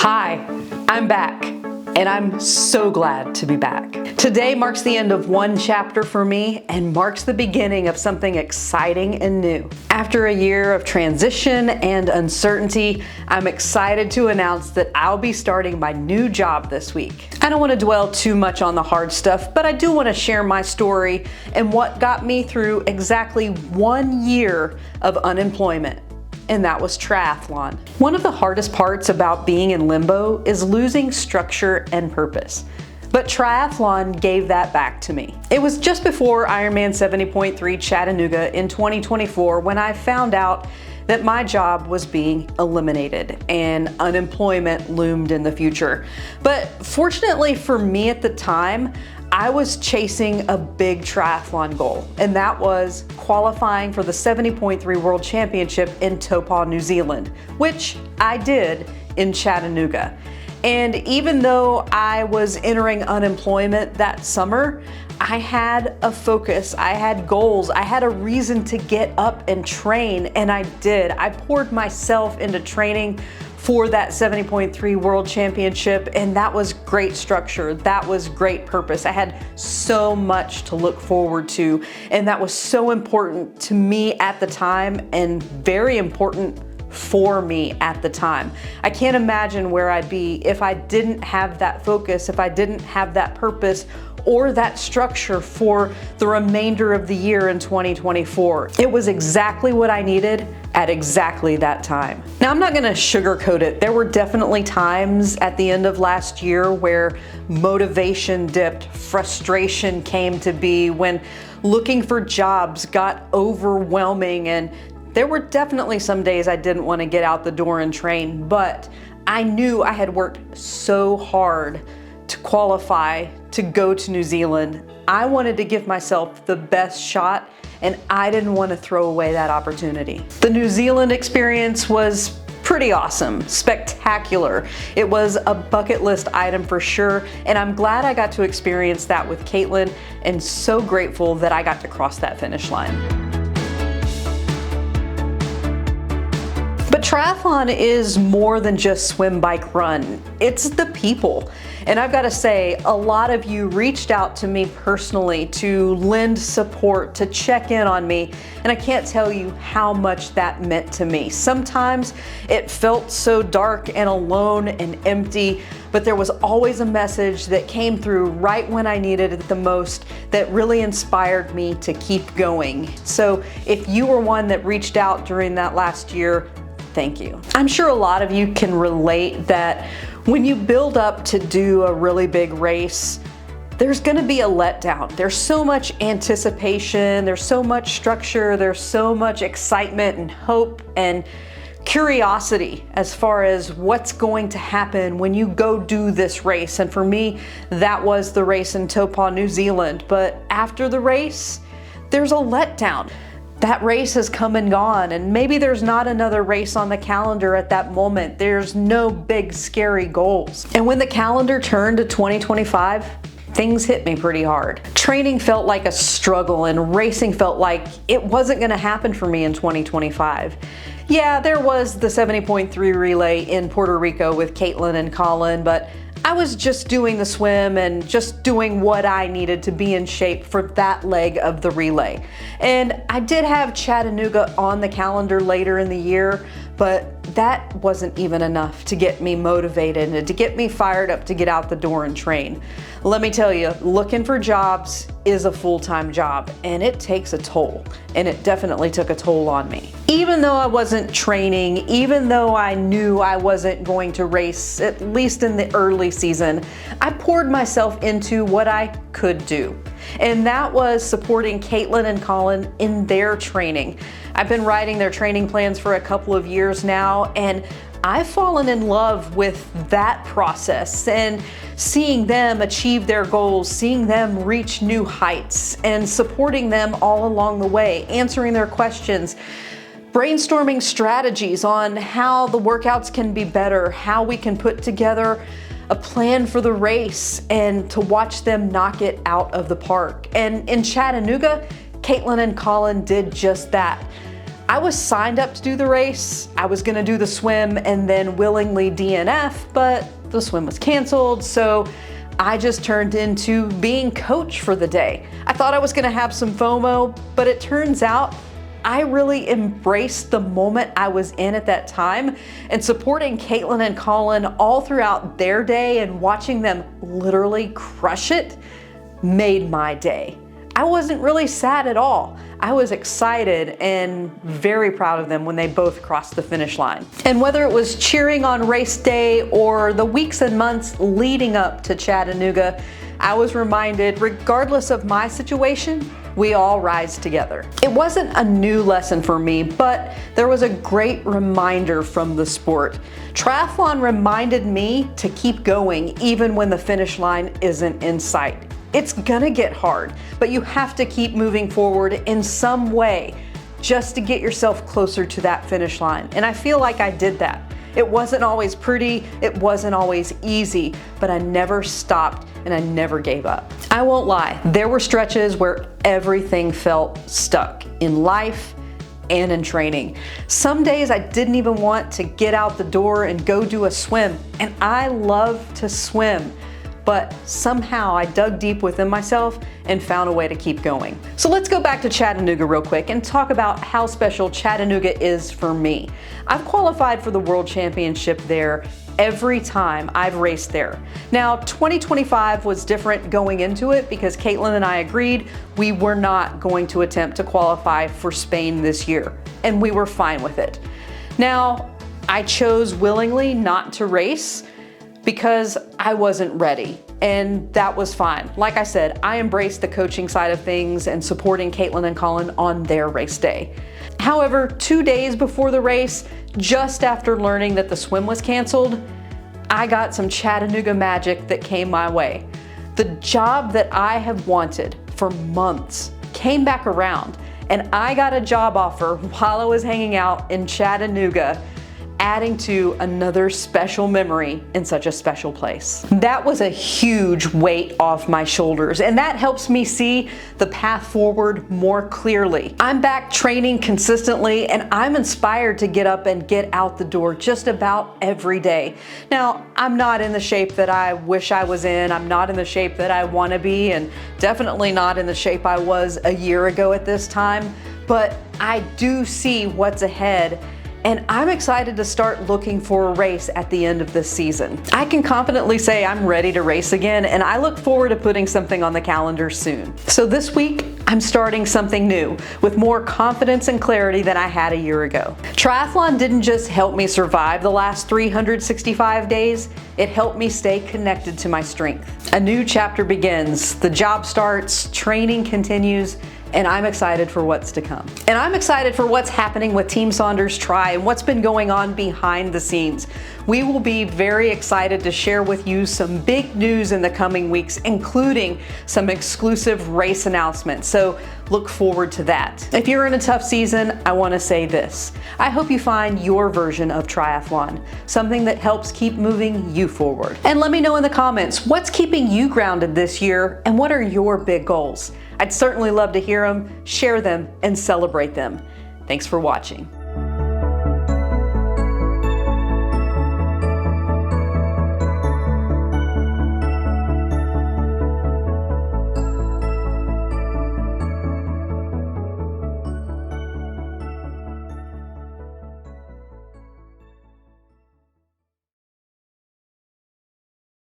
Hi, I'm back, and I'm so glad to be back. Today marks the end of one chapter for me and marks the beginning of something exciting and new. After a year of transition and uncertainty, I'm excited to announce that I'll be starting my new job this week. I don't want to dwell too much on the hard stuff, but I do want to share my story and what got me through exactly 1 year of unemployment. And that was triathlon. One of the hardest parts about being in limbo is losing structure and purpose. But triathlon gave that back to me. It was just before Ironman 70.3 Chattanooga in 2024 when I found out that my job was being eliminated and unemployment loomed in the future. But fortunately for me at the time, I was chasing a big triathlon goal, and that was qualifying for the 70.3 World Championship in Taupo, New Zealand, which I did in Chattanooga. And even though I was entering unemployment that summer, I had a focus, I had goals, I had a reason to get up and train, and I did. I poured myself into training for that 70.3 World Championship, and that was great structure, that was great purpose. I had so much to look forward to, and that was so important to me at the time and very important for me at the time. I can't imagine where I'd be if I didn't have that focus, if I didn't have that purpose or that structure for the remainder of the year in 2024. It was exactly what I needed at exactly that time. Now, I'm not gonna sugarcoat it. There were definitely times at the end of last year where motivation dipped, frustration came to be, when looking for jobs got overwhelming, and there were definitely some days I didn't want to get out the door and train, but I knew I had worked so hard to qualify to go to New Zealand. I wanted to give myself the best shot, and I didn't want to throw away that opportunity. The New Zealand experience was pretty awesome, spectacular. It was a bucket list item for sure, and I'm glad I got to experience that with Caitlin, and so grateful that I got to cross that finish line. But triathlon is more than just swim, bike, run. It's the people. And I've got to say, a lot of you reached out to me personally to lend support, to check in on me, and I can't tell you how much that meant to me. Sometimes it felt so dark and alone and empty, but there was always a message that came through right when I needed it the most that really inspired me to keep going. So if you were one that reached out during that last year, thank you. I'm sure a lot of you can relate that when you build up to do a really big race, there's gonna be a letdown. There's so much anticipation, there's so much structure, there's so much excitement and hope and curiosity as far as what's going to happen when you go do this race. And for me, that was the race in Taupo, New Zealand. But after the race, there's a letdown. That race has come and gone, and maybe there's not another race on the calendar at that moment. There's no big scary goals. And when the calendar turned to 2025, things hit me pretty hard. Training felt like a struggle, and racing felt like it wasn't gonna happen for me in 2025. Yeah, there was the 70.3 relay in Puerto Rico with Caitlin and Colin, but I was just doing the swim and just doing what I needed to be in shape for that leg of the relay. And I did have Chattanooga on the calendar later in the year, but that wasn't even enough to get me motivated and to get me fired up to get out the door and train. Let me tell you, looking for jobs is a full-time job, and it takes a toll, and it definitely took a toll on me. Even though I wasn't training, even though I knew I wasn't going to race, at least in the early season, I poured myself into what I could do. And that was supporting Caitlin and Colin in their training. I've been writing their training plans for a couple of years now, and I've fallen in love with that process and seeing them achieve their goals, seeing them reach new heights, and supporting them all along the way, answering their questions, brainstorming strategies on how the workouts can be better, how we can put together a plan for the race, and to watch them knock it out of the park. And in Chattanooga, Caitlin and Colin did just that. I was signed up to do the race. I was gonna do the swim and then willingly DNF, but the swim was canceled, so I just turned into being coach for the day. I thought I was gonna have some FOMO, but it turns out I really embraced the moment I was in at that time, and supporting Caitlin and Colin all throughout their day and watching them literally crush it made my day. I wasn't really sad at all. I was excited and very proud of them when they both crossed the finish line. And whether it was cheering on race day or the weeks and months leading up to Chattanooga, I was reminded, regardless of my situation, we all rise together. It wasn't a new lesson for me, but there was a great reminder from the sport. Triathlon reminded me to keep going even when the finish line isn't in sight. It's gonna get hard, but you have to keep moving forward in some way just to get yourself closer to that finish line. And I feel like I did that. It wasn't always pretty, it wasn't always easy, but I never stopped and I never gave up. I won't lie, there were stretches where everything felt stuck in life and in training. Some days I didn't even want to get out the door and go do a swim, and I love to swim. But somehow I dug deep within myself and found a way to keep going. So let's go back to Chattanooga real quick and talk about how special Chattanooga is for me. I've qualified for the World Championship there every time I've raced there. Now, 2025 was different going into it because Caitlin and I agreed we were not going to attempt to qualify for Spain this year, and we were fine with it. Now, I chose willingly not to race because I wasn't ready, and that was fine. Like I said, I embraced the coaching side of things and supporting Caitlin and Colin on their race day. However, 2 days before the race, just after learning that the swim was canceled, I got some Chattanooga magic that came my way. The job that I have wanted for months came back around, and I got a job offer while I was hanging out in Chattanooga, adding to another special memory in such a special place. That was a huge weight off my shoulders, and that helps me see the path forward more clearly. I'm back training consistently, and I'm inspired to get up and get out the door just about every day. Now, I'm not in the shape that I wish I was in, I'm not in the shape that I want to be, and definitely not in the shape I was a year ago at this time, but I do see what's ahead, and I'm excited to start looking for a race at the end of this season. I can confidently say I'm ready to race again, and I look forward to putting something on the calendar soon. So this week, I'm starting something new with more confidence and clarity than I had a year ago. Triathlon didn't just help me survive the last 365 days, it helped me stay connected to my strength. A new chapter begins, the job starts, training continues, and I'm excited for what's to come. And I'm excited for what's happening with Team Saunders Tri and what's been going on behind the scenes. We will be very excited to share with you some big news in the coming weeks, including some exclusive race announcements. So look forward to that. If you're in a tough season, I want to say this. I hope you find your version of triathlon, something that helps keep moving you forward. And let me know in the comments, what's keeping you grounded this year and what are your big goals? I'd certainly love to hear them, share them, and celebrate them. Thanks for watching.